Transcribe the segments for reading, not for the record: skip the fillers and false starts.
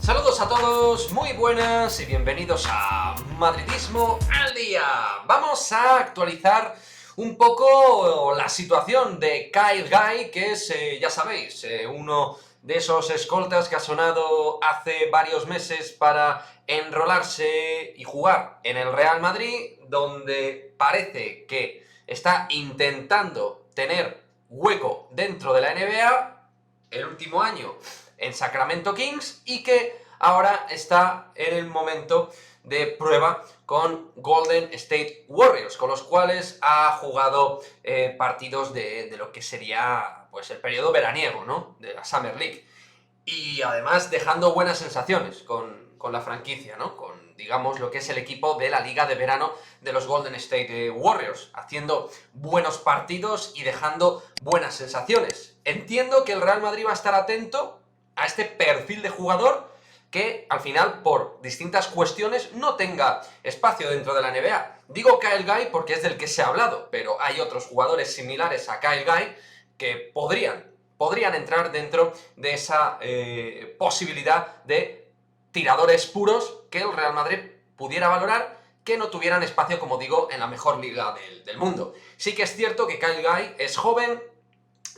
Saludos a todos, muy buenas y bienvenidos a Madridismo al Día. Vamos a actualizar un poco la situación de Kyle Guy, que es, ya sabéis, uno de esos escoltas que ha sonado hace varios meses para enrolarse y jugar en el Real Madrid, donde parece que está intentando tener hueco dentro de la NBA el último año en Sacramento Kings y que ahora está en el momento de prueba con Golden State Warriors, con los cuales ha jugado partidos de lo que sería pues el periodo veraniego, ¿no?, de la Summer League. Y además dejando buenas sensaciones con la franquicia, ¿no?, con, digamos, lo que es el equipo de la liga de verano de los Golden State Warriors, haciendo buenos partidos y dejando buenas sensaciones. Entiendo que el Real Madrid va a estar atento a este perfil de jugador que al final, por distintas cuestiones, no tenga espacio dentro de la NBA. Digo Kyle Guy porque es del que se ha hablado, pero hay otros jugadores similares a Kyle Guy que podrían entrar dentro de esa posibilidad de tiradores puros que el Real Madrid pudiera valorar, que no tuvieran espacio, como digo, en la mejor liga del mundo. Sí que es cierto que Kyle Guy es joven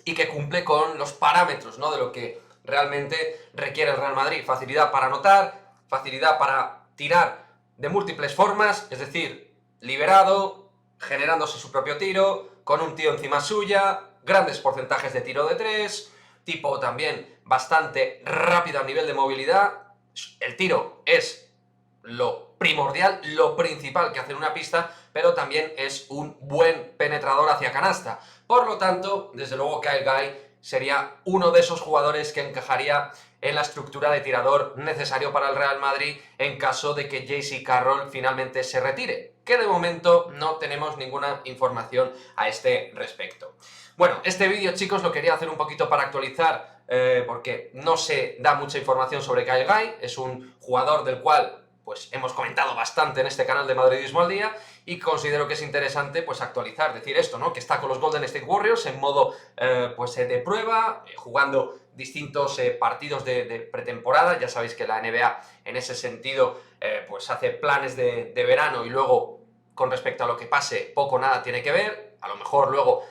y que cumple con los parámetros, ¿no?, de lo que realmente requiere el Real Madrid. Facilidad para anotar, facilidad para tirar de múltiples formas, es decir, liberado, generándose su propio tiro, con un tío encima suya, grandes porcentajes de tiro de tres, tipo también bastante rápido a nivel de movilidad. El tiro es lo primordial, lo principal que hace en una pista, pero también es un buen penetrador hacia canasta. Por lo tanto, desde luego Kyle Guy sería uno de esos jugadores que encajaría en la estructura de tirador necesario para el Real Madrid en caso de que J.C. Carroll finalmente se retire, que de momento no tenemos ninguna información a este respecto. Bueno, este vídeo, chicos, lo quería hacer un poquito para actualizar, porque no se da mucha información sobre Kyle Guy. Es un jugador del cual pues hemos comentado bastante en este canal de Madridismo al Día y considero que es interesante pues actualizar, decir esto, ¿no?, que está con los Golden State Warriors en modo de prueba, jugando distintos partidos de pretemporada. Ya sabéis que la NBA en ese sentido pues hace planes de verano y luego, con respecto a lo que pase, poco o nada tiene que ver. A lo mejor luego,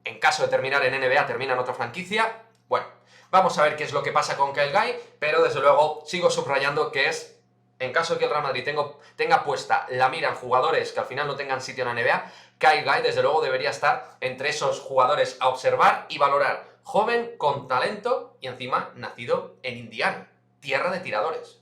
en caso de terminar en NBA, termina en otra franquicia. Bueno, vamos a ver qué es lo que pasa con Kyle Guy, pero desde luego sigo subrayando que es, en caso de que el Real Madrid tenga puesta la mira en jugadores que al final no tengan sitio en la NBA, Kyle Guy desde luego debería estar entre esos jugadores a observar y valorar. Joven, con talento y encima nacido en Indiana, tierra de tiradores.